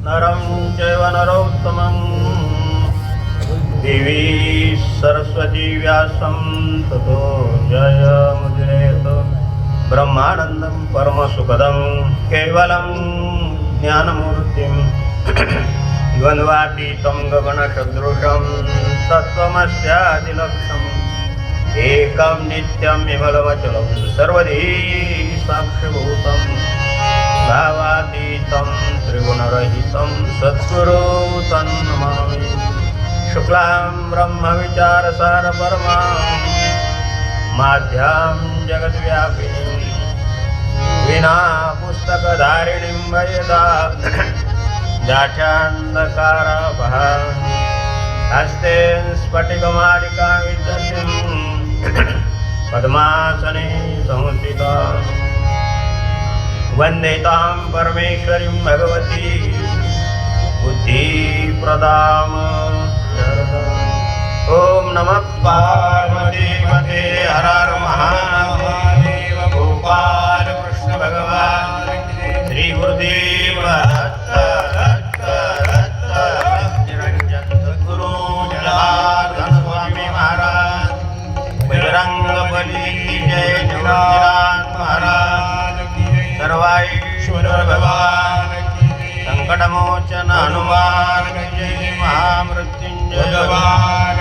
नरं चैव नरोत्तमं देवी सरस्वती व्यासं ततो जयमुदीरयेत् ब्रह्मानन्दं परमसुखदं केवलं ज्ञानमूर्तिं द्वन्द्वातीतं गगनसदृशं तत्त्वमस्यादिलक्ष्यम् एकं नित्यं विमलमचलं सर्वधी साक्षिभूतं भावातीतं त्रिगुणरहितं सद्गुरु तन्नमामि शुक्लां ब्रह्मविचारसारपरमां माध्यां जगद्व्यापिनीं विना पुस्तकधारिणीं भयदा जाठ्यान्धकारापहां हस्ते स्फटिकमालिकां विदसीं पद्मासने संस्थिता वन्दे तां परमेश्वरीं भगवती बुद्धिप्रदां ॐ नमः पार्वतीपते हर हर महादेव गोपाल कृष्ण भगवान श्री गुरुदेव दत्त दत्त दत्त निरंजन सद्गुरु जनार्दन स्वामी महाराज बजरंगबली जय निवृत्तिनाथ महाराज सर्वाईश्वर भगवान संकटमोचन हनुमान जय महामृत्युंजय भगवान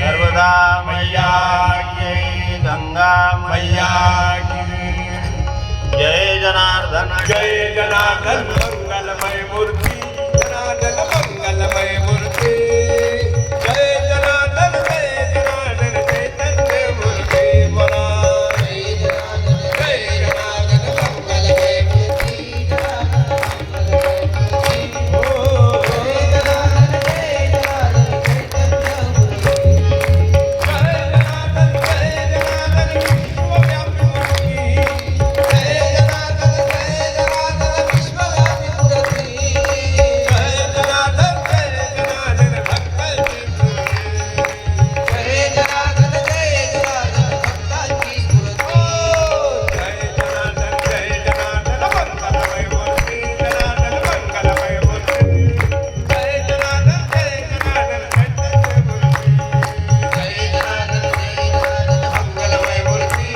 सर्वदा मैया जय गंगा मैया जय जनार्दन मंगलमय मूर्ति जनार्दन मंगलमय मूर्ति जय जनार्दन चैतन्य मूर्ति मला जय जनार्दन मंगलमय मूर्ति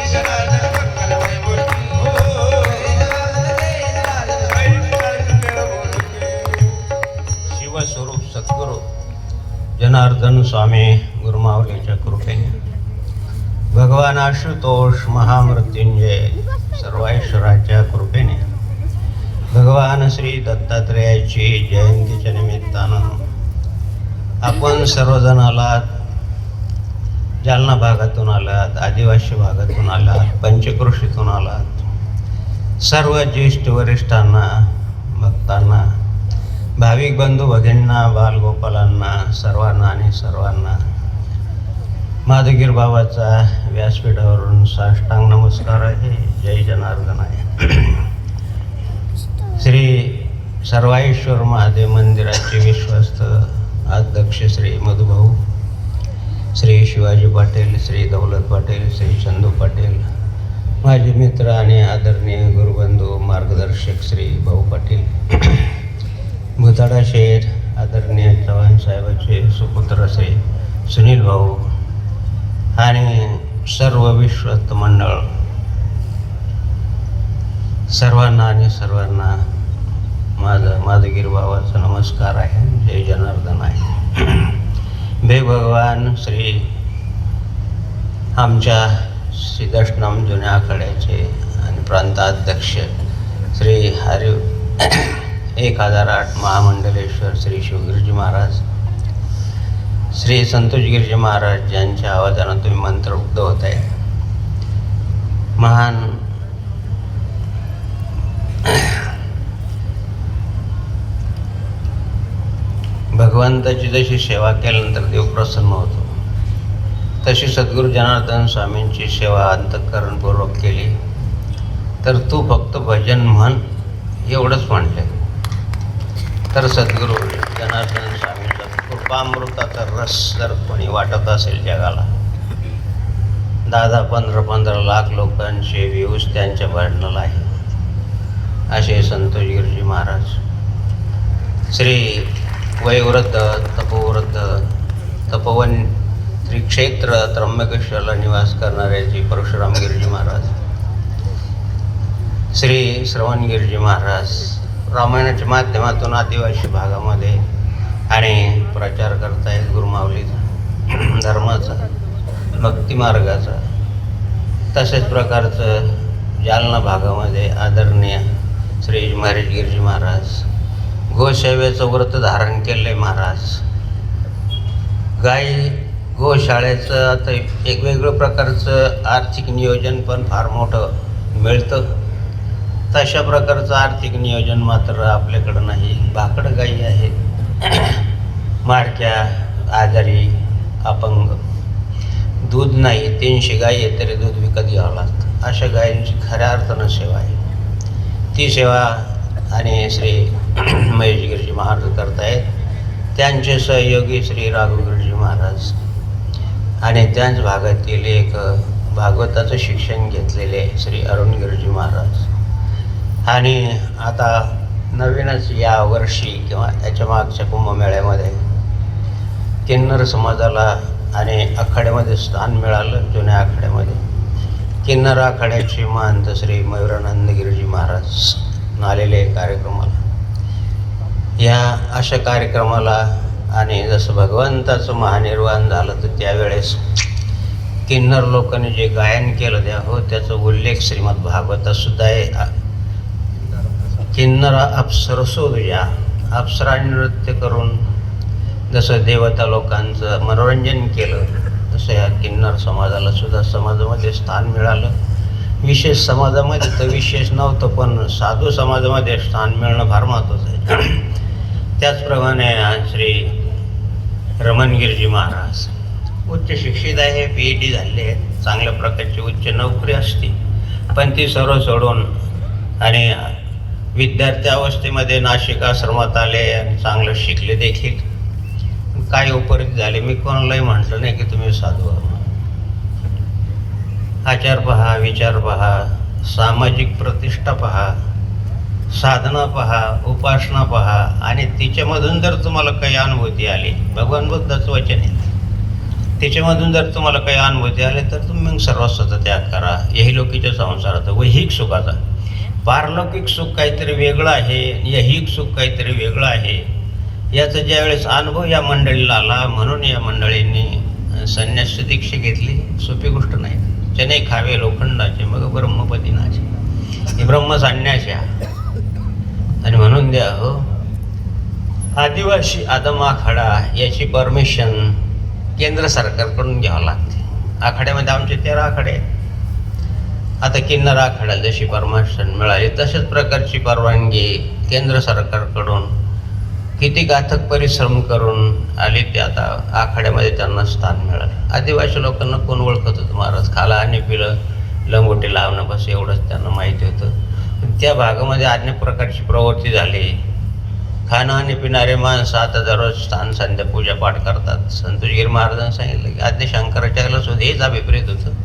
शिवस्वरूप सद्गुरु जनार्दन स्वामी गुरुमाऊलीच्या कृपेने भगवान आशुतोष महामृत्युंजय सर्वैश्वराच्या कृपेने भगवान श्री दत्तात्रेयाची जयंतीच्या निमित्तानं आपण सर्वजण आलात, जालना भागातून आलात, आदिवासी भागातून आलात, पंचक्रोशीतून आलात. सर्व ज्येष्ठ वरिष्ठांना, भक्तांना, भाविक बंधू भगिनींना, बालगोपालांना, सर्वांना माधवगीर बाबाचा व्यासपीठावरून साष्टांग नमस्कार आहे. जय जनार्दन आहे. श्री सर्वाईश्वर महादेव मंदिराचे विश्वस्त अध्यक्ष श्री मधुभाऊ, श्री शिवाजी पाटील, श्री दौलत पाटील, श्री चंदू पाटील, माझे मित्र आणि आदरणीय गुरुबंधू मार्गदर्शक श्री भाऊ पाटील, भुताडा शेठ, आदरणीय चव्हाण साहेबाचे सुपुत्र श्री सुनील भाऊ आणि सर्व विश्वस्त मंडळ, सर्वांना माझा माधवगीर बाबाचा नमस्कार आहे. जय जनार्दन आहे. भे भगवान श्री आमच्या सिद्धष्टनम जुन्या आखाड्याचे आणि प्रांताध्यक्ष श्री 1008 महामंडलेश्वर श्री शिवगिरीजी महाराज, श्री संतोषगिरीजी महाराज यांच्या आवाजानं तुम्ही मंत्रमुग्ध होत आहे. महान भगवंताची जशी सेवा केल्यानंतर देव प्रसन्न होतो, तशी सद्गुरू जनार्दन स्वामींची सेवा अंतःकरणपूर्वक केली तर तू फक्त भजन म्हण एवढंच म्हटले तर सद्गुरू जनार्दन स्वामींचा कृपामृताचा रस जर कोणी वाटत असेल जगाला, 10-15 लाख लोकांचे व्ह्यूज त्यांच्या भांडणाला आहे असे संतोष गिरजी महाराज. श्री वयोवृद्ध तपोवृद्ध तपोवन त्रिक्षेत्र त्र्यंबकेश्वरला निवास करणारे श्री परशुराम गिरजी महाराज, श्री श्रवण गिरजी महाराज रामायणाच्या माध्यमातून आदिवासी भागामध्ये आणि प्रचार करतायत गुरुमाऊलीचा, धर्माचा, भक्तिमार्गाचा. तसेच प्रकारचं जालना भागामध्ये आदरणीय श्री महाराज गिरजी महाराज गोसेवेचं व्रत धारण केले महाराज. गाई गोशाळेचं आता एक वेगळं प्रकारचं आर्थिक नियोजन पण फार मोठं मिळतं. तशा प्रकारचं आर्थिक नियोजन मात्र आपल्याकडं नाही. भाकड गाई आहेत, मारक्या, आजारी, अपंग, दूध नाही, 300 गाई आहे तरी दूध विकत घ्यावं लागतं. अशा गायींची खऱ्या अर्थानं सेवा आहे. ती सेवा आणि श्री महेश गिरजी महाराज करतायत. त्यांचे सहयोगी श्री राघव गिरजी महाराज आणि त्याच भागातील एक भागवताचं शिक्षण घेतलेले श्री अरुण गिरजी महाराज. आणि आता नवीनच या वर्षी किंवा याच्या मागच्या कुंभमेळ्यामध्ये किन्नर समाजाला आणि आखाड्यामध्ये स्थान मिळालं. जुन्या आखाड्यामध्ये किन्नर आखाड्याचे महंत श्री मयुरानंद गिरजी महाराज आलेले कार्यक्रमाला. या अशा कार्यक्रमाला आणि जसं भगवंताचं महानिर्वाण झालं तर त्यावेळेस किन्नर लोकांनी जे गायन केलं त्याचा उल्लेख श्रीमद भागवतातसुद्धा आहे. किन्नर अप्सरसोदया, अप्सरा नृत्य करून जसं देवता लोकांचं मनोरंजन केलं तसं या किन्नर समाजाला सुद्धा समाजामध्ये स्थान मिळालं. विशेष समाजामध्ये तर विशेष नव्हतं, पण साधू समाजामध्ये स्थान मिळणं फार महत्त्वाचं आहे. त्याचप्रमाणे श्री रमण गिरजी महाराज उच्च शिक्षित आहे, PhD झाले आहेत, चांगल्या प्रकारची उच्च नोकरी असते, पण ती सर्व सोडून आणि विद्यार्थी अवस्थेमध्ये नाशिक आश्रमात आले आणि चांगलं शिकले देखील. काय उपरीत झाले, मी कोणालाही म्हटलं नाही की तुम्ही साधू आहात. आचार पहा, विचार पहा, सामाजिक प्रतिष्ठा पहा, साधना पहा, उपासना पहा आणि तिच्यामधून जर तुम्हाला काही अनुभूती आली, भगवान बुद्धाचं वचन आहे, तिच्यामधून जर तुम्हाला काही अनुभूती आली तर तुम्ही मग सर्वस्वाचा त्याग करा. यहिलोकीच्या संसाराचा, वैहिक सुखाचा. पारलौकिक सुख काहीतरी वेगळं आहे, यहिक सुख काहीतरी वेगळं आहे. याचा ज्यावेळेस अनुभव या मंडळीला आला, म्हणून या मंडळींनी संन्यास दीक्षा घेतली. सोपी गोष्ट नाही. चने खावे लोखंडाचे मग ब्रह्मपदी नाचे, हे ब्रह्मसंन्यास आणि म्हणून द्या हो. आदिवासी आदम आखाडा याची परमिशन केंद्र सरकारकडून घ्यावं लागते. आखाड्यामध्ये आमचे 13 आखाडे आहेत. आता किन्नर आखाड्याला जशी परमिशन मिळाली तशाच प्रकारची परवानगी केंद्र सरकारकडून किती घातक परिश्रम करून आले ते आता आखाड्यामध्ये त्यांना स्थान मिळालं. आदिवासी लोकांना कोण ओळखत होतं महाराज? खाला आणि पिलं, लंगोटी लावणं बस एवढंच त्यांना माहिती होतं. त्या भागामध्ये अनेक प्रकारची प्रवृत्ती झाली. खाणं आणि पिणारे माणसं आता दररोज स्थान संध्या पूजा पाठ करतात. संतोषगिरी महाराजांनी सांगितलं की आद्य शंकराचार्याला सुद्धा हेच अभिप्रेत होतं,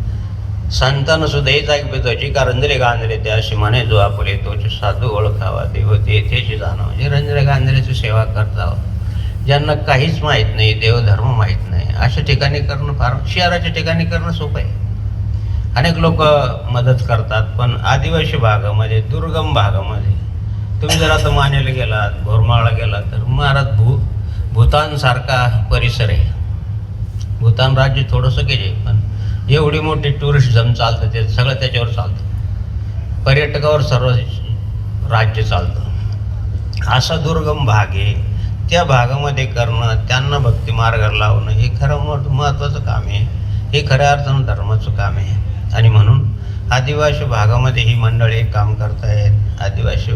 संतांना सुद्धा हेच ऐकत होती का रंजरे गांधरे ते असे म्हणे जो आपले तोचे साधू ओळखावा देव तेथेची जाणं. म्हणजे रंजरे गांधरेची सेवा करता ज्यांना काहीच माहीत नाही, देवधर्म माहीत नाही, अशा ठिकाणी करणं फार, शहराच्या ठिकाणी करणं सोपं आहे. अनेक लोक मदत करतात, पण आदिवासी भागामध्ये, दुर्गम भागामध्ये तुम्ही जर आता मानेला गेलात, भोरमाळला गेलात तर महाराज भूतानसारखा परिसर आहे. भूतान राज्य थोडंसं गेले, पण एवढी मोठी टुरिस्टम चालतं, ते सगळं त्याच्यावर चालतं. पर्यटकावर सर्व राज्य चालतं. असा दुर्गम भाग आहे. त्या भागामध्ये करणं, त्यांना भक्ती मार्गाला लावणं हे खरं महत्त्वाचं काम आहे. हे खऱ्या अर्थानं धर्माचं काम आहे. आणि म्हणून आदिवासी भागामध्ये ही मंडळी काम करतायत, आदिवासी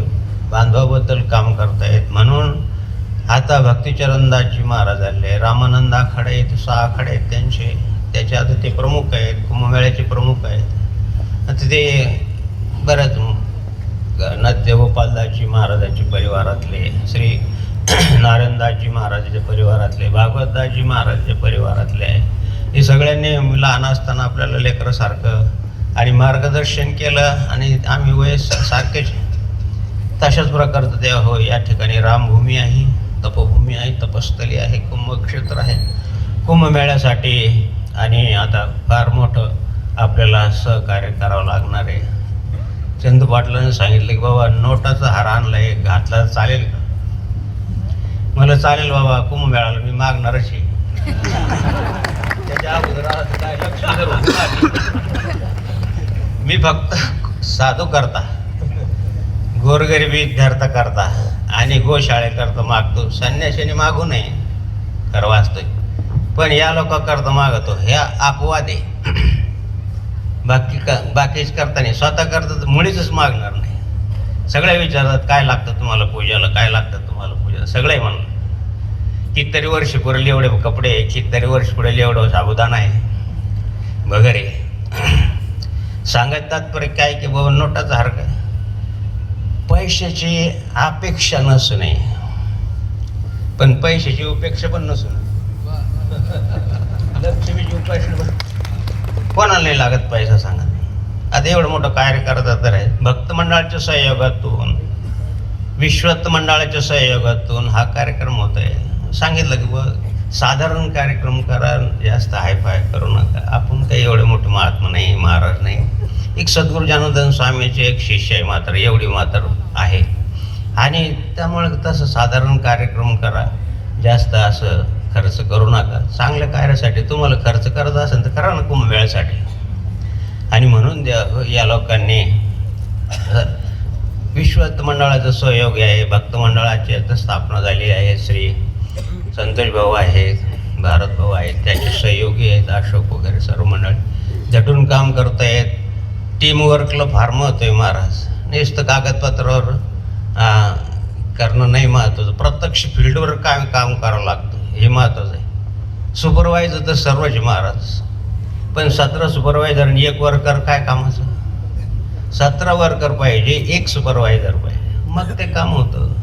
बांधवाबद्दल काम करतायत. म्हणून आता भक्तिचरणदासजी महाराज आले, रामानंद आखाडे आहेत, 6 आखाडे आहेत त्यांचे. त्याचे आता ते प्रमुख आहेत, कुंभमेळ्याचे प्रमुख आहेत. आता ते बऱ्याच नद्यगोपालदासजी महाराजांच्या परिवारातले, श्री नारायणदासजी महाराजांच्या परिवारातले, भागवतदासजी महाराजांच्या परिवारातले आहे. हे सगळ्यांनी लहान असताना आपल्याला लेकरासारखं आणि मार्गदर्शन केलं आणि आम्ही वयस सारखेच. तशाच प्रकारचं देव हो. या ठिकाणी रामभूमी आहे. तपोभूमी आहे, तपस्थली आहे, कुंभक्षेत्र आहे. कुंभमेळ्यासाठी आणि आता फार मोठं आपल्याला सहकार्य करावं लागणार आहे. चंदू पाटलांनी सांगितलं की बाबा नोटाचा हार आणलाय, घातला तर चालेल का? मला चालेल बाबा, कुंभमेळ्याला मी मागणारच आहे. त्याच्या अगोदर आता काय लक्ष धरून मी फक्त साधू करता, गोरगरिबी धरता करता आणि गोशाळेकरता मागतो. संन्याशाने मागू नये खरं वाचतोय, पण या लोकांकरता मागतो. ह्या अपवाद आहे. बाकीच करता नाही, स्वतः करता तर मुळीच मागणार नाही. सगळे विचारतात काय लागतं तुम्हाला पूजाला, काय लागतं तुम्हाला पूजाला. सगळे म्हणलं कितीतरी वर्ष पुरेल एवढे कपडे, कितीतरी वर्ष पुरेल एवढं साबुदाणा आहे वगैरे. सांगत तात्पर्य काय की बाबा नोटाचा हार काय, पैशाची अपेक्षा नसू नये पण पैशाची उपेक्षा पण नसू नये. लक्ष्मीची उपेक्षा पण कोणाला नाही लागत पैसा सांगा. आता एवढं मोठं कार्य करतात तर आहे. भक्त मंडळाच्या सहयोगातून, विश्वस्त मंडळाच्या सहयोगातून हा कार्यक्रम होत आहे. सांगितलं की बघ साधारण कार्यक्रम करा, जास्त हायफाय करू नका. आपण काही एवढे मोठे महात्मा नाही, महाराज नाही. एक सद्गुरू जनार्दन स्वामीचे एक शिष्य आहे मात्र, एवढी मात्र आहे. आणि त्यामुळे तसं साधारण कार्यक्रम करा, जास्त असं खर्च करू नका. चांगल्या कार्यासाठी तुम्हाला खर्च करत असेल तर करा ना कुंभमेळ्यासाठी. आणि म्हणून या लोकांनी विश्वस्त मंडळाचा सहयोग आहे. भक्त मंडळाची आता स्थापना झाली आहे. श्री संतोष भाऊ आहेत, भारत भाऊ आहेत, त्यांचे सहयोगी आहेत, अशोक वगैरे सर्व मंडळ झटून काम करत आहेत. टीमवर्कला फार महत्त्व आहे महाराज. नुसतं कागदपत्रावर करणं नाही महत्त्वाचं, प्रत्यक्ष फील्डवर काम करावं लागतं, हे महत्त्वाचं आहे. सुपरवायझर तर सर्वच महाराज, पण 17 सुपरवायझर आणि 1 वर्कर काय कामाचं? 17 वर्कर पाहिजे, 1 सुपरवायझर पाहिजे, मग ते काम होतं.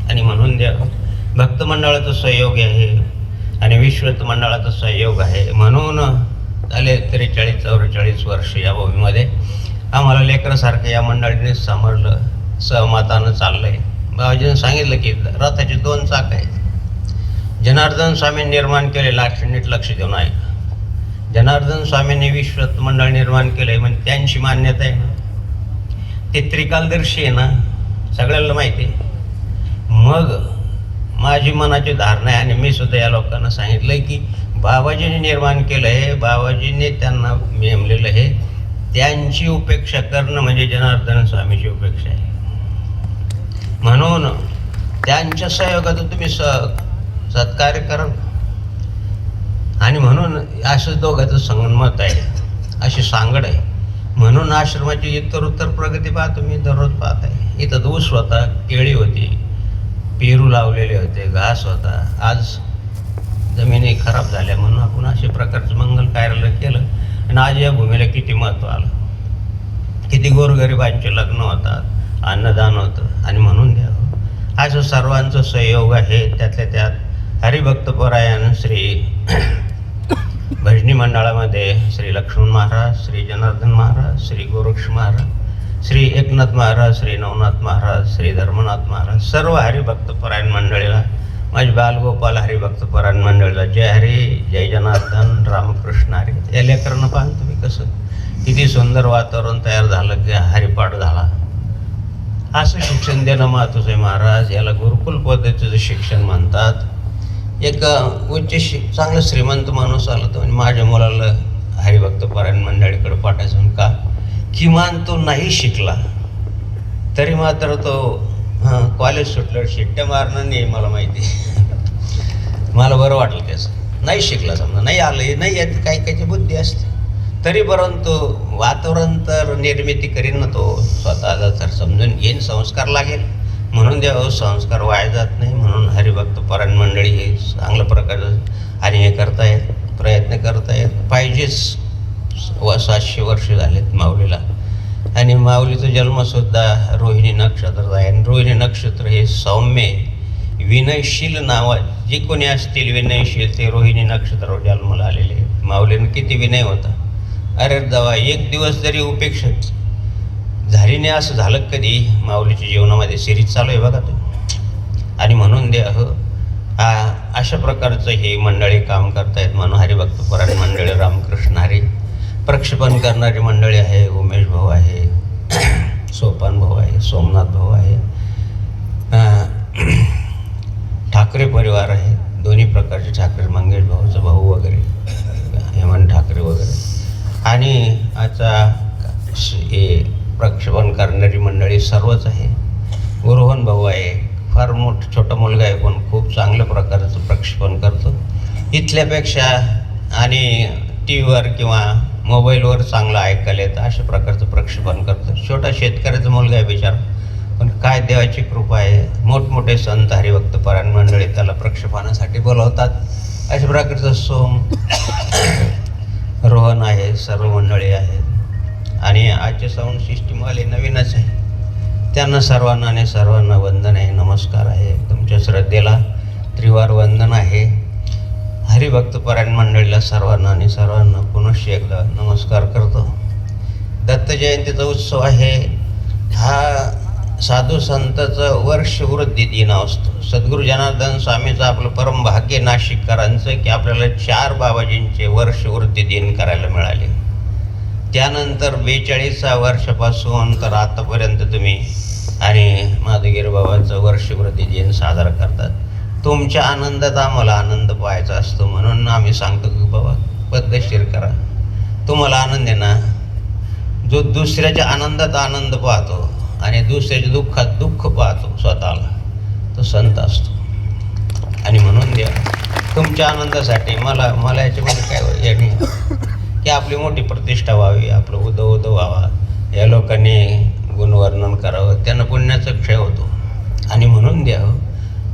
आणि म्हणून द्या भक्त मंडळाचा सहयोग आहे आणि विश्वस्त मंडळाचा सहयोग आहे. म्हणून झाले 43-44 वर्ष या भूमीमध्ये आम्हाला लेकरासारखं या मंडळीने समजलं, सहमतानं चाललंय. बाबाजीने सांगितलं की रथाचे 2 चाक आहेत. जनार्दन स्वामींनी निर्माण केले, नीट लक्ष देऊन ऐका. जनार्दन स्वामींनी विश्वस्त मंडळ निर्माण केलंय म्हणजे त्यांची मान्यता आहे ना, ते त्रिकालदर्शी आहे ना, सगळ्याला माहिती आहे. मग माझी मनाची धारणा आहे आणि मी सुद्धा या लोकांना सांगितलंय की बाबाजीने निर्माण केलं आहे, बाबाजीने त्यांना नेमलेलं आहे, त्यांची उपेक्षा करणं म्हणजे जनार्दन स्वामीची उपेक्षा आहे. म्हणून त्यांच्या सहयोगातून तुम्ही सत्कार्य करा. आणि म्हणून असं दोघांचं संगमत आहे, अशी सांगड आहे. म्हणून आश्रमाची इतर प्रगती पाहतो मी दररोज पाहत आहे. इथं ऊस होता, केळी होती, पेरू लावलेले होते, घास होता. आज जमिनी खराब झाल्या म्हणून आपण अशा प्रकारचं मंगल कार्यालय केलं आणि आज या भूमीला किती महत्त्व आलं. किती गोरगरिबांचे लग्न होतात, अन्नदान होतं. आणि म्हणून द्यावं असं सर्वांचं सहयोग आहे. त्यातल्या त्यात हरिभक्तपरायण श्री भजनी मंडळामध्ये श्री लक्ष्मण महाराज, श्री जनार्दन महाराज, श्री गोरक्ष महाराज, श्री एकनाथ महाराज, श्री नवनाथ महाराज, श्री धर्मनाथ महाराज, सर्व हरिभक्तपरायण मंडळीला, माझी बालगोपाल हरिभक्तपरायण मंडळीला जय हरी, जय जनार्दन, रामकृष्ण हरी. या लेकरांना पाहून तुम्ही कसं किती सुंदर वातावरण तयार झालं की हरिपाठ झाला. असं शिक्षण देणं महत्त्वाचं आहे महाराज. याला गुरुकुल पद्धतीचं शिक्षण म्हणतात. एक चांगलं श्रीमंत माणूस आला तर माझ्या मुलाला हरिभक्तपरायण मंडळीकडे पाठायचं का, किमान तो नाही शिकला तरी मात्र तो कॉलेज सुटल्यावर शिट्ट्या मारणं नाही, मला माहिती. मला बरं वाटलं त्याचं. नाही शिकला समजा, नाही आलं, नाही येत, काही काहीची बुद्धी असते तरी परंतु वातावरण तर निर्मिती करीन ना तो स्वतःला, तर समजून घेईन, संस्कार लागेल. म्हणून द्यावं, संस्कार वाया जात नाही. म्हणून हरिभक्तपरायण मंडळी हे चांगल्या प्रकारचं आणि हे करतायत, प्रयत्न करतायत. पाहिजेच. 700 वर्ष झालेत माऊलीला. आणि माऊलीचा जन्मसुद्धा रोहिणी नक्षत्रात आहे. आणि रोहिणी नक्षत्र हे सौम्य, विनयशील नाव, जे कोणी असतील विनयशील ते रोहिणी नक्षत्रावर जन्माला आलेले. माऊलीनं किती विनय होता. अरे दवा एक दिवस जरी उपेक्षा झाली नाही असं झालं कधी माऊलीच्या जीवनामध्ये. सिरीज चालू आहे बघा तो. आणि म्हणून द्या हो अशा प्रकारचं ही मंडळी काम करतायत म्हणून हरिभक्तपरायण मंडळी रामकृष्ण हरी प्रक्षेपण करणारी मंडळी आहे. उमेश भाऊ आहे, सोपान भाऊ आहे, सोमनाथ भाऊ आहे, ठाकरे परिवार आहे, दोन्ही प्रकारचे ठाकरे, मंगेश भाऊचा भाऊ वगैरे, हेमंत ठाकरे वगैरे, आणि आता हे प्रक्षेपण करणारी मंडळी सर्वच आहे. रोहन भाऊ आहे, फार छोटा मुलगा आहे पण खूप चांगल्या प्रकारचं प्रक्षेपण करतो. इथल्यापेक्षा आणि टी व्हीवर किंवा मोबाईलवर चांगलं ऐकायला येतं अशा प्रकारचं प्रक्षेपण करतो. छोटा शेतकऱ्याचा मुलगा आहे बिचारा, पण काय देवाची कृपा आहे, मोठमोठे संत हरिभक्तपरायण मंडळी त्याला प्रक्षेपणासाठी बोलवतात. अशा प्रकारचं सोम रोहन आहे, सर्व मंडळी आहेत. आणि आजचे साऊंड सिस्टीमवाले नवीनच आहे, त्यांना सर्वांना वंदन आहे, नमस्कार आहे. तुमच्या श्रद्धेला त्रिवार वंदन आहे. हरिभक्तपरायण मंडळीला सर्वांना पुनश्च एकदा नमस्कार करतो. दत्त जयंतीचा उत्सव आहे. हा साधू संताचं वर्षवृद्धी दिन असतो. सद्गुरू जनार्दन स्वामीचं आपलं परम भाग्य नाशिककरांचं की आपल्याला 4 बाबाजींचे वर्षवृद्धी दिन करायला मिळाले. त्यानंतर 42 वर्षापासून तर आतापर्यंत तुम्ही आणि माधुगिरी बाबांचं वर्षवृद्धी दिन साजरा करतात. तुमच्या आनंदात आम्हाला आनंद पाहायचा असतो म्हणून आम्ही सांगतो की बाबा पद्धतशीर करा. तुम्हाला आनंद आहे ना, जो दुसऱ्याच्या आनंदात आनंद पाहतो आणि दुसऱ्याच्या दुःखात दुःख पाहतो स्वतःला, तो संत असतो. आणि म्हणून द्या तुमच्या आनंदासाठी मला याच्यामध्ये काय याने की आपली मोठी प्रतिष्ठा व्हावी, आपलं उदो व्हावा, या लोकांनी गुणवर्णन करावं, त्यांना पुण्याचा क्षय होतो. आणि म्हणून द्यावं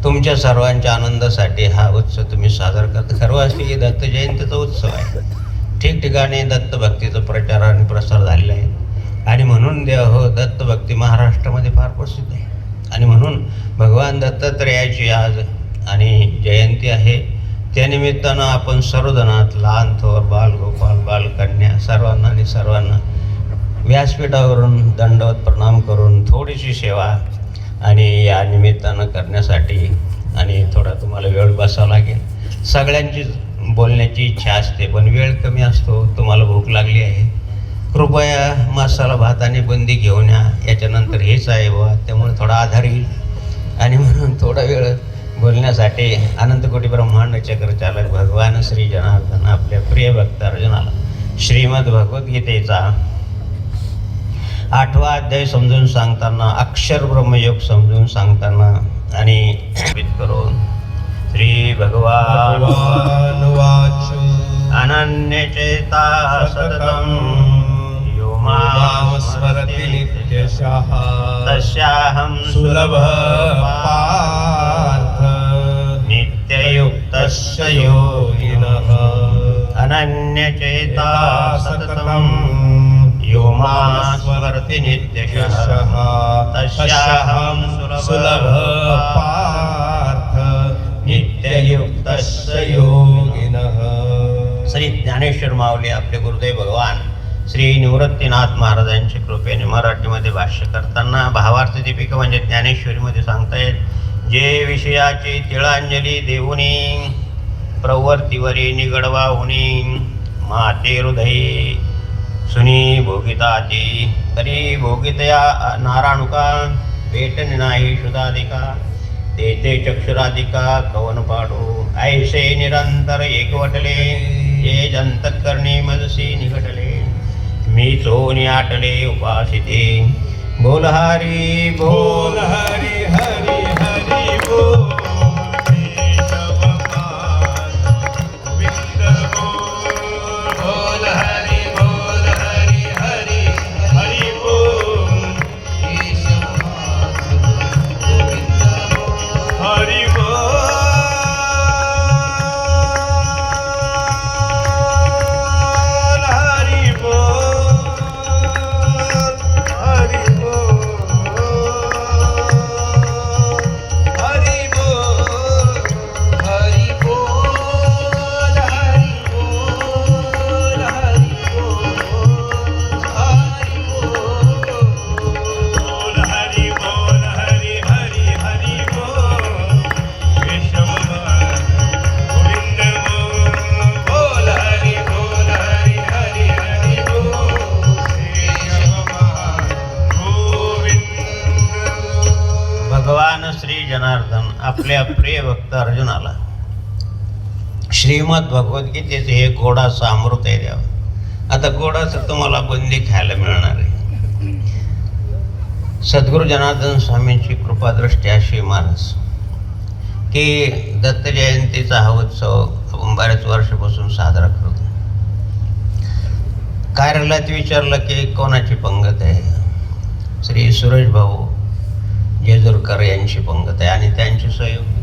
तुमच्या सर्वांच्या आनंदासाठी हा उत्सव तुम्ही साजरा करता. खरवासी दत्त जयंतीचा उत्सव आहे. ठिकठिकाणी दत्तभक्तीचा प्रचार आणि प्रसार झालेला आहे. आणि म्हणून देव दत्तभक्ती महाराष्ट्रामध्ये फार प्रसिद्ध आहे. आणि म्हणून भगवान दत्तात्रेयाची आज आणि जयंती आहे. त्यानिमित्तानं आपण सर्वजणात लहान थोर बालगोपाल बालकन्या सर्वांना व्यासपीठावरून दंडवत प्रणाम करून थोडीशी सेवा आणि या निमित्तानं करण्यासाठी आणि थोडा तुम्हाला वेळ बसावा लागेल. सगळ्यांची बोलण्याची इच्छा असते पण वेळ कमी असतो. तुम्हाला भूक लागली आहे, कृपया मसाला भात आणि बुंदी घेऊन या. याच्यानंतर हेच आहे बा, त्यामुळे थोडा आधार येईल. आणि म्हणून थोडा वेळ बोलण्यासाठी अनंतकोटी ब्रह्मांड चक्रचालक भगवान श्री जनार्दन आपल्या प्रिय भक्त अर्जुनाला श्रीमद भगवद्गीतेचा 8वा अध्याय समजून सांगताना, अक्षर ब्रह्मयोग समजून सांगताना आणि करून श्री भगवान अनन्यचेता सततं यो मां स्मरति नित्यशः तस्याहं सुलभः पार्थ नित्ययुक्तस्य योगिनः. अनन्यचेता सततं यो मां स्मरति नित्यशः तस्याहं सुलभः पार्थ नित्ययुक्तस्य योगिनः. श्री ज्ञानेश्वर माऊली आपले गुरुदेव भगवान श्री निवृत्तीनाथ महाराजांच्या कृपेने मराठीमध्ये भाष्य करताना भावार्थ दीपिका म्हणजे ज्ञानेश्वरीमध्ये सांगतायत, जे विषयाची तिळांजली देऊनी प्रवृत्तीवरी निगडवा होनी माते हृदयी सुनी भोगिताची तरी भोगितया नाराणुका पेटन नाही शुद्धाधिका ते चक्षुराधिका कवन पाडू ऐसे निरंतर एकवटले ये जंतकर्णी मजसी निघटले मी चोनी आटले उपासिते. बोल हरी बोल हरी हरी हरी बोल. आपल्या प्रिय भक्त अर्जुनाला श्रीमद भगवद्गीतेचे हे गोडाचं अमृत आहे द्यावं. आता गोडाचं तुम्हाला बुंदी खायला मिळणार आहे. सद्गुरू जनार्दन स्वामींची कृपादृष्टी अशी महाराज की दत्त जयंतीचा हा उत्सव आपण बऱ्याच वर्षापासून साजरा करतो. कार्यालयात विचारलं की कोणाची पंगत आहे. श्री सुरेश भाऊ जेजुरकर यांची पंगत आहे आणि त्यांचे सहयोगी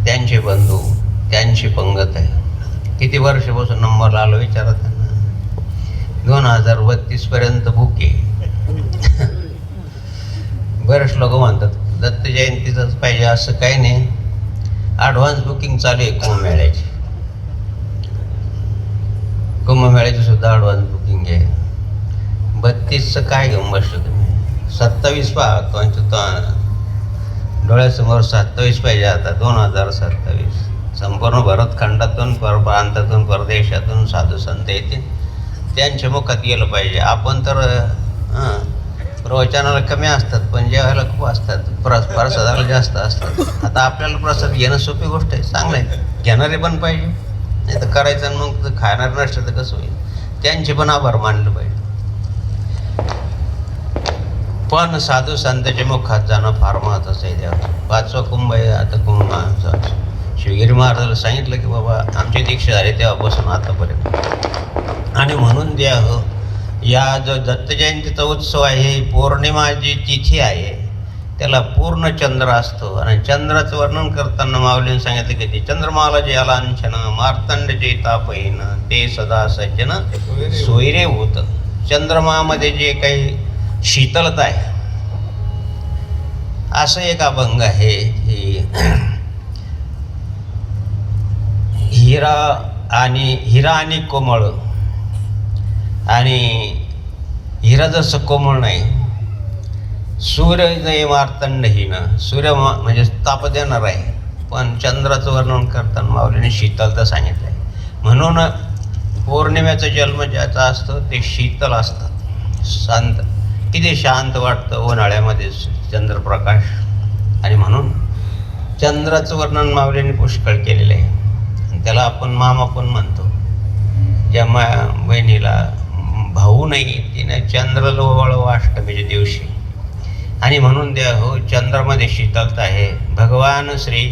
त्यांचे बंधू त्यांची पंगत आहे. किती वर्षापासून नंबर आलो विचारा त्यांना. 2032 पर्यंत बुक आहे. बरेच लोक म्हणतात दत्त जयंतीचंच पाहिजे असं काही नाही. ॲडव्हान्स बुकिंग चालू आहे कुंभमेळ्याची. कुंभमेळ्याची सुद्धा ॲडव्हान्स बुकिंग आहे. 32चं काय घेऊन बसलो तुम्ही. 27 पहा तुमच्या डोळ्यासमोर 27 पाहिजे. आता 2027 संपूर्ण भरतखंडातून प्रांतातून परदेशातून साधू संत येतील. त्यांच्या मुखात गेलं पाहिजे. आपण तर प्रवचनाला कमी असतात पण जेवायला खूप असतात. प्रसादाला जास्त असतात. आता आपल्याला प्रसाद घेणं सोपी गोष्ट आहे. चांगलं आहे. घेणारे पण पाहिजे. नाही तर करायचं आणि मग खाणार नसतं तर कसं होईल. त्यांचे पण आभार मानलं पाहिजे. पण साधू संतांच्या मुखात जाणं फार महत्त्वाचं आहे. देवाचं 5वा कुंभ आहे. आता कुंभ शिवगिरी महाराजाला सांगितलं की बाबा आमची दीक्षा झाली तेव्हापासून आतापर्यंत. आणि म्हणून द्या या जो दत्त जयंतीचा उत्सव आहे पौर्णिमा जी तिथी आहे त्याला पूर्ण चंद्र असतो. आणि चंद्राचं वर्णन करताना माऊलीने सांगितलं की ते चंद्रमाला जे लांछन मार्तंड जे तापहीन ते सदा सज्जन सोयरे होत. चंद्रमामध्ये जे काही शीतलता आहे असं एक अभंग आहे की हिरा आणि कोमळ. आणि हिरा जसं कोमळ नाही सूर्य नाही मार्तंडहीन. सूर्य म्हणजे ताप देणार आहे पण चंद्राचं वर्णन करताना माऊलीने शीतलता सांगितलं आहे. म्हणून पौर्णिमेचा जन्म ज्याचा असतो ते शीतल असतात. शांत किती शांत वाटतं उन्हाळ्यामध्ये चंद्रप्रकाश. आणि म्हणून चंद्राचं वर्णन माऊलीने पुष्कळ केलेलं आहे. त्याला आपण मामा पण म्हणतो. ज्या बहिणीला भाऊ नाही तिने चंद्र लोवाळो अष्टमीच्या दिवशी. आणि म्हणून द्या हो चंद्रामध्ये शीतलता आहे. भगवान श्री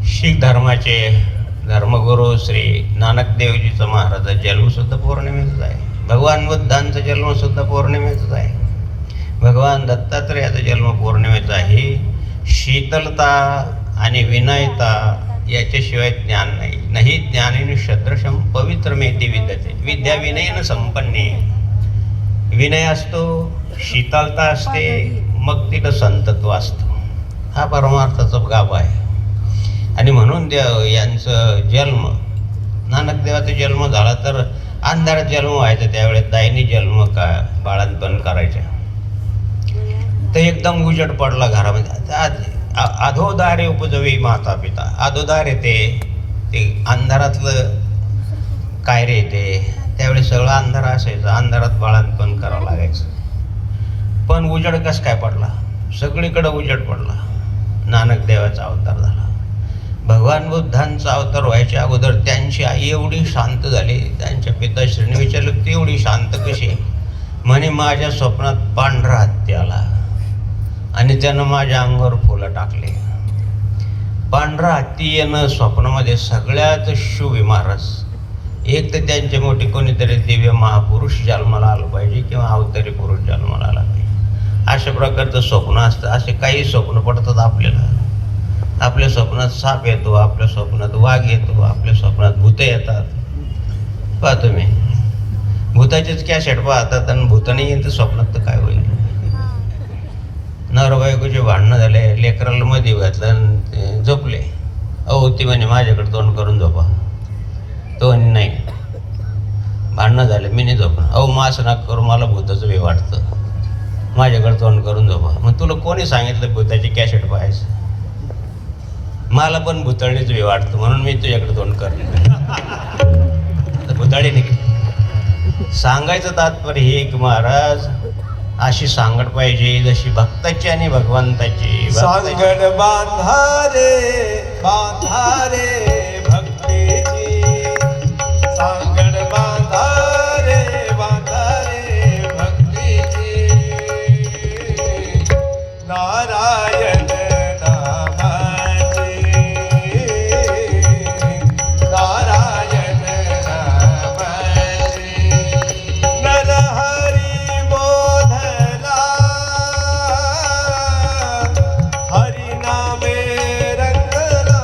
शीख धर्माचे धर्मगुरू श्री नानकदेवजीचा महाराजा जन्मसुद्धा पौर्णिमेचाच आहे. भगवान बुद्धांचा जन्मसुद्धा पौर्णिमेचाच आहे. भगवान दत्तात्रेयाचा जन्म पौर्णिमेचा आहे. शीतलता आणि विनयता याच्याशिवाय ज्ञान नाही. नाही ज्ञानेन शद्रशम पवित्र मेती विद्यते विद्या विनयन संपन्ने. विनय असतो शीतलता असते मग तिथं संतत्व असतं. हा परमार्थाचा गाभा आहे. आणि म्हणून देव यांचं जन्म नानकदेवाचा जन्म झाला तर अंधारात जन्म व्हायचा. त्यावेळेस दायनी जन्म का बाळंतपण करायच्या तर एकदम उजेड पडला घरामध्ये. अधोदारे उपजवी माता पिता. अधोदार येते ते अंधारातलं कायरे येते. त्यावेळी सगळं अंधार असायचं. अंधारात बाळंतपण करावं लागायचं. पण उजेड कसं काय पडला. सगळीकडं उजेड पडला. नानकदेवाचा अवतार झाला. भगवान बुद्धांचा अवतार व्हायच्या अगोदर त्यांची आई एवढी शांत झाली. त्यांच्या पिताश्रीने विचारलं ती एवढी शांत कशी. म्हणे माझ्या स्वप्नात पांढरा हत्ती आला आणि त्यानं माझ्या अंगावर फुलं टाकले. पांढरा हत्ती येणं स्वप्नामध्ये सगळ्यात शुभ महाराज. एक तर त्यांचे मोठे कोणीतरी दिव्य महापुरुष जन्माला आलं पाहिजे किंवा अवतारी पुरुष जन्माला आला पाहिजे. अशा प्रकारचं स्वप्न असतं. असे काही स्वप्न पडतात आपल्याला. आपल्या स्वप्नात साप येतो, आपल्या स्वप्नात वाघ येतो, आपल्या स्वप्नात भूतं येतात. पहा तुम्ही भूताचेच कॅसेट पाहतात आणि भूत नाही येतं स्वप्नात तर काय होईल. नवरा बायकोचे भांडणं झाले. लेकराला मध्ये घातलं आणि झोपले. अहो ती म्हणे माझ्याकडे तोंड करून झोपा. तो म्हणे नाही भांडणं झाले मी नाही झोपणार. अहो मग असं नका करू मला भूताचं बी वाटतं. माझ्याकडे तोंड करून झोपा. मग तुला कोणी सांगितलं भूताची कॅसेट पाहायचं. मला पण भुताळीच बी वाटतं म्हणून मी तुझ्याकडे तोंड करतो. भुताळी नाही सांगायचं तात्पर्य हे की महाराज अशी सांगड पाहिजे जशी भक्ताची आणि भगवंताची. सांगड बांधा रे भक्तीची, सांगड बांधा रे भक्तीची. नारायण नामाची, नारायण नामाची. नरहरी बोधला, हरिनामे रंगला.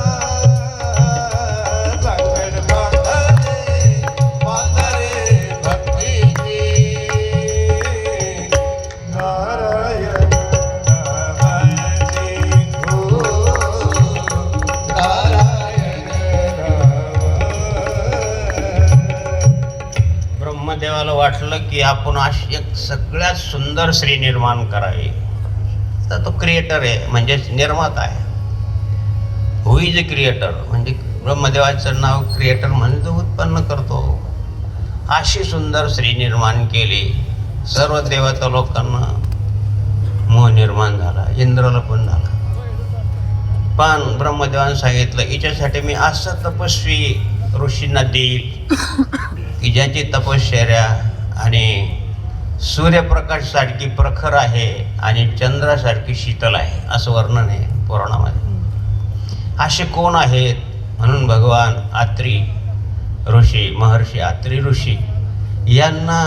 सांगड बांधा रे भक्तीची, नारायण नामाची. हो नारायण नाम. ब्रह्मदेवाला वाटलं की आपण अशी एक सगळ्यात सुंदर स्त्री निर्माण करावी. तर तो क्रिएटर आहे, म्हणजेच निर्माता आहे. हु इज अ क्रिएटर, म्हणजे ब्रह्मदेवाचं नाव क्रिएटर म्हणजे तो उत्पन्न करतो. अशी सुंदर स्त्री निर्माण केली. सर्व देवता लोकांना मोह निर्माण झाला, इंद्राला पण झाला. पण ब्रह्मदेवानं सांगितलं हिच्यासाठी मी असं तपस्वी ऋषींना देईल की ज्याची तपश्चर्या आणि सूर्यप्रकाशासारखी प्रखर आहे आणि चंद्रासारखी शीतल आहे, असं वर्णन आहे पुराणामध्ये. असे कोण आहेत? म्हणून भगवान आत्री ऋषी, महर्षी आत्री ऋषी यांना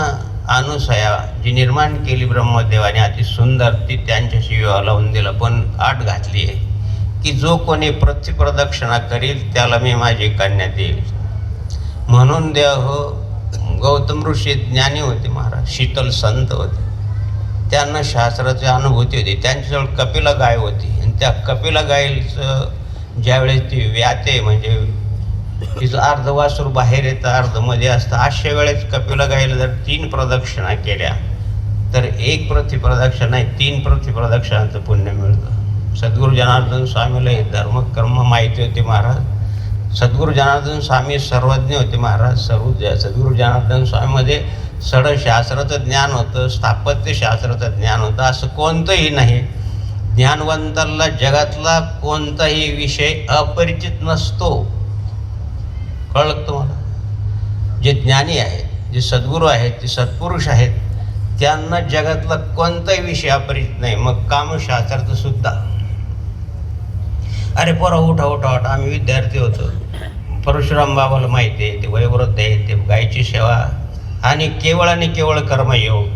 अनुसया जी निर्माण केली ब्रह्मदेवाने अति सुंदर, ती त्यांच्याशी विवाह लावून दिला. पण आट घातली आहे की जो कोणी प्रतिप्रदक्षिणा करील त्याला मी माझी कन्या देईल. म्हणून गौतम ऋषी ज्ञानी होते महाराज, शीतल संत होते. त्यांना शास्त्राची अनुभूती होती. त्यांच्याजवळ कपिला गाय होती आणि त्या कपिला गायीचं ज्यावेळेस ती व्याते, म्हणजे तिचं अर्ध वासरू बाहेर येतं अर्ध मध्ये असतं, अशा वेळेस कपिला गायीला जर 3 प्रदक्षिणा केल्या तर 1 प्रतिप्रदक्षिणा नाही 3 प्रतिप्रदक्षिणाचं पुण्य मिळतं. सद्गुरू जनार्दन स्वामीला हे धर्मकर्म माहिती होते महाराज. सद्गुरू जनार्दन स्वामी सर्वज्ञ होते महाराज. सद्गुरू जनार्दन स्वामीमध्ये षडशास्त्राचं ज्ञान होतं, स्थापत्यशास्त्राचं ज्ञान होतं. असं कोणतंही नाही. ज्ञानवंताला जगातला कोणताही विषय अपरिचित नसतो. कळलं तुम्हाला? जे ज्ञानी आहेत, जे सद्गुरू आहेत, जे सत्पुरुष आहेत, त्यांना जगातला कोणताही विषय अपरिचित नाही. मग कामशास्त्राचं सुद्धा. अरे पोरं उठा. आम्ही विद्यार्थी होतो. परशुराम बाबाला माहिती आहे, ते वयोवृद्ध आहे, ते गायची सेवा आणि केवळ कर्मयोग.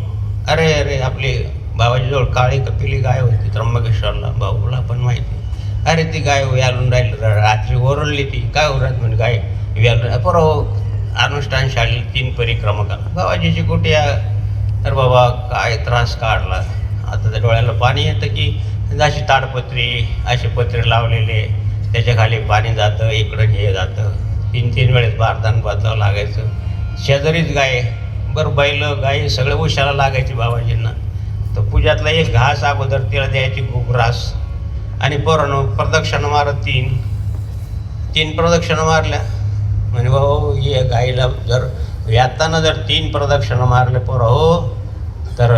अरे आपली बाबाजीजवळ काळी कपिली गाय होती त्र्यंबकेश्वरला, बाबूला पण माहिती. अरे ती गाय व्यालून राहिली, रात्री ओरडली ती. काय ओरडत म्हणजे गाय व्यालून. अनुष्ठान शाळेला 3 परिक्रमा करा. बाबाजीची कुठे तर बाबा काय त्रास काढला. आता त्या डोळ्याला पाणी येतं की अशी ताडपत्री, असे पत्रे लावलेले, त्याच्या खाली पाणी जातं, इकडं हे जातं. 3 वेळेस बारदान बांधावं लागायचं. शेजारीच गाय, बरं बैल गाय सगळे उशाला लागायची बाबाजींना. तर पूजातला एक घास अगोदर तिला द्यायची घुगरास आणि पोरानं प्रदक्षिणा मारत 3 प्रदक्षिणा मारल्या. म्हणजे भाऊ हे गाईला जर व्यातानं जर 3 प्रदक्षिणा मारले हो तर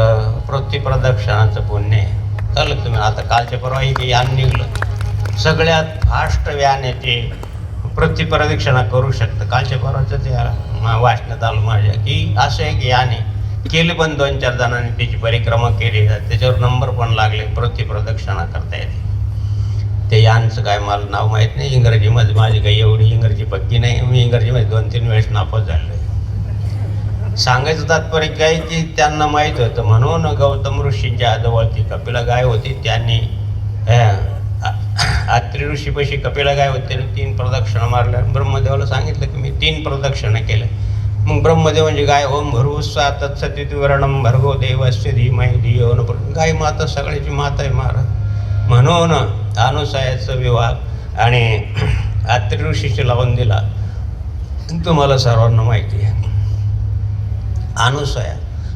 प्रतिप्रदक्षिणाचं पुण्य आहे. चालेल तुम्ही. आता कालच्या परवा एक यान निघलं, सगळ्यात फास्ट व्यान येते, प्रतिप्रदक्षिणा करू शकतं. कालच्या परवाचं ते वाचण्यात आलं माझ्या की असं एक यान आहे. केली पण 2-4 जणांनी त्याची परिक्रमा केली, त्याच्यावर नंबर पण लागले, प्रतिप्रदक्षिणा करता येते. ते यानचं काय मला नाव माहीत नाही. इंग्रजीमध्ये माझी काही एवढी इंग्रजी पक्की नाही. मी इंग्रजीमध्ये 2-3 वेळेस नापास झालो आहे. सांगायचं तात्पर्य काय की त्यांना माहीत होतं. म्हणून गौतम ऋषींच्या जवळ ती कपिला गाय होती. त्यांनी आत्री ऋषीपाशी कपिला गाय होती, 3 प्रदक्षिणा मारल्या. ब्रह्मदेवाला सांगितलं की मी 3 प्रदक्षिणा केल्या. मग ब्रह्मदेव म्हणजे गाय ओम भर्वस्वा तत्सदिति वर्णम भर्गो देवस्य धीमहि धियो न प्रचोदयात्. गाय माता सगळ्याची माता आहे महाराज. म्हणून अनुसयाचा विवाह आणि आत्री ऋषीशी लावून दिला. तुम्हाला सर्वांना माहिती आहे अनुसया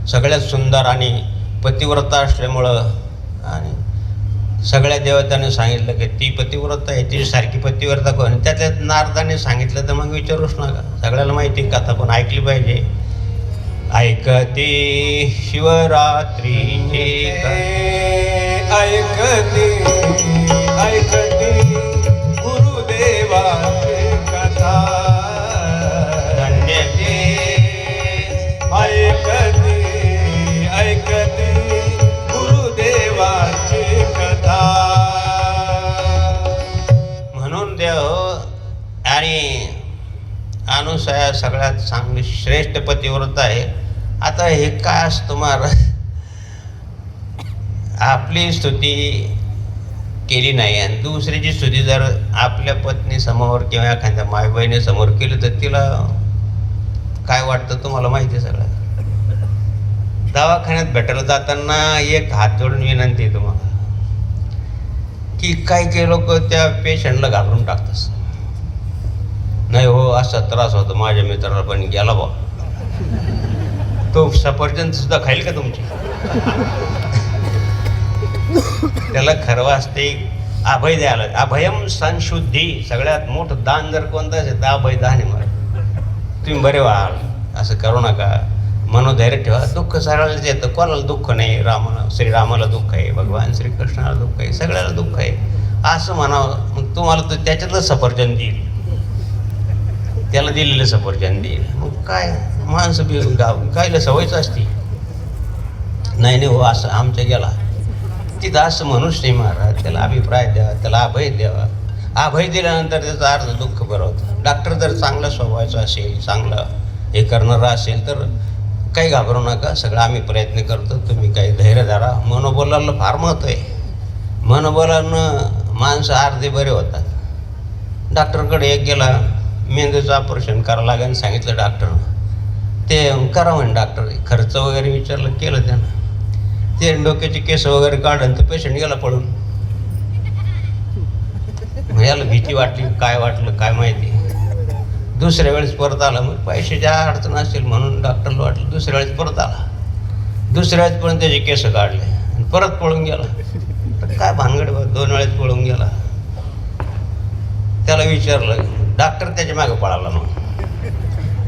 सगळ्यात सुंदर आणि पतिव्रता असल्यामुळं आणि सगळ्या देवतांनी सांगितलं की ती पतिव्रता आहे, तिच्यासारखी पतिव्रता कोण. त्यातल्यात नारदाने सांगितलं तर मग विचारूच नका. सगळ्याला माहिती कथा पण ऐकली पाहिजे. ऐकते शिवरात्रीचे ऐकते ऐकते गुरुदेवाची कथा धन्यते ऐकते ऐकते गुरुदेवाची कथा. म्हणून देव आणि अनुसया सगळ्यात चांगली श्रेष्ठ पतिव्रत आहे. आता हे काय असतं महाराज, आपली स्तुती केली नाही आणि दुसरीची स्तुती जर आपल्या पत्नी समोर किंवा एखाद्या माय बहिणी समोर केली तर तिला काय वाटतं तुम्हाला माहिती आहे सगळं. दवाखान्यात भेटायला जाताना एक हात जोडून विनंती आहे तुम्हाला की काही लोक त्या पेशंटला घाबरून टाकतात. नाही हो असा त्रास होतो माझ्या मित्राला पण गेला बा, तो सफरचंद सुद्धा खाईल का तुमची. त्याला खरं वाचते अभय द्यायला. अभयम संशुद्धी सगळ्यात मोठं दान जर कोणतं असेल तर अभय दान आहे. मला तुम्ही बरे व्हाल, असं करू नका, मनोधैर्य ठेवा. दुःख सगळ्यालाच येतं, कोणाला दुःख नाही. श्रीरामाला दुःख आहे, भगवान श्रीकृष्णाला दुःख आहे, सगळ्याला दुःख आहे असं म्हणावं. मग तुम्हाला तर त्याच्यातलं सफरचंद देईल, त्याला दिलेलं सफरचंद देईल. मग काय माणसं बी कायला सवयच असते. नाही हो असं आमच्या गेला तिथं असं म्हणूच नाही महाराज. त्याला अभिप्राय द्यावा, त्याला अभय द्यावा. अभय दिल्यानंतर त्याचा अर्थ दुःख बरं होतं. डॉक्टर जर चांगला स्वभावाचा असेल, चांगलं हे करणारा असेल तर काही घाबरू नका, सगळं आम्ही प्रयत्न करतो, तुम्ही काही धैर्य धरा. मनोबलाला फार महत्त्व आहे. मनोबलानं माणसं अर्धे बरे होतात. डॉक्टरकडे एक गेला, मेंदूचं ऑपरेशन करावं लागेल सांगितलं डॉक्टरनं. ते करा म्हणे डॉक्टर. खर्च वगैरे विचारलं, केलं त्यानं. ते डोक्याचे केस वगैरे काढून तर पेशंट गेला पळून. याला भीती वाटली, काय वाटलं काय माहिती. दुसऱ्या वेळेस परत आला. मग पैशाची अडचण असेल म्हणून डॉक्टरला वाटलं. दुसऱ्या वेळेस परत आला. दुसऱ्या वेळेस पण त्याचे केस काढले आणि परत पळून गेला. तर काय भानगड, 2 वेळेस पळून गेला. त्याला विचारलं, डॉक्टर त्याच्या मागं पळाला. मग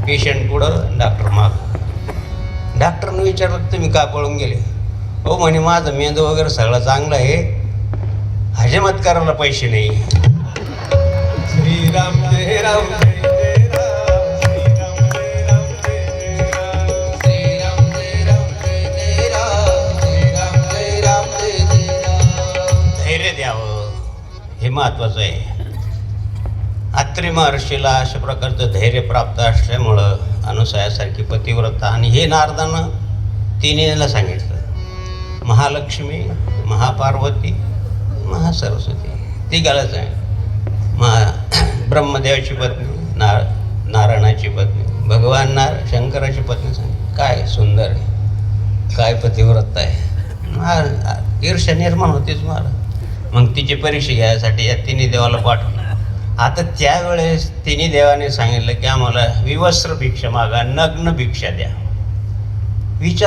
पेशंट पुढं, डॉक्टर मागं. डॉक्टरनं विचारलं, तुम्ही का पळून गेले. हो म्हणे माझं मेंदू वगैरे सगळं चांगलं आहे, हजमत करायला पैसे नाही. श्रीराम जय राम जय जय राम. श्रीराम जय राम जय जय राम. श्रीराम जय राम जय जय राम. श्रीराम जय राम जय जय राम. धैर्य द्यावं हे महत्त्वाचं आहे. अत्रि महर्षीला अशा प्रकारचं धैर्य प्राप्त असल्यामुळं अनुसयासारखी पतिव्रता. आणि हे नारदानं तिन्हीला सांगितलं, महालक्ष्मी, महापार्वती, महासरस्वती. ती गलच आहे. ब्रह्मदेवाची पत्नी, नारायणाची पत्नी, भगवान शंकराची पत्नी. सांग काय सुंदर आहे, काय पतिव्रता आहे. ईर्ष्या निर्माण होतीच मला. मग तिची परीक्षा घ्यायसाठी या तिन्ही देवाला पाठवलं. आता त्यावेळेस तिन्ही देवाने सांगितलं की आम्हाला विवस्त्र भिक्षा मागा, नग्न भिक्षा द्या. विचार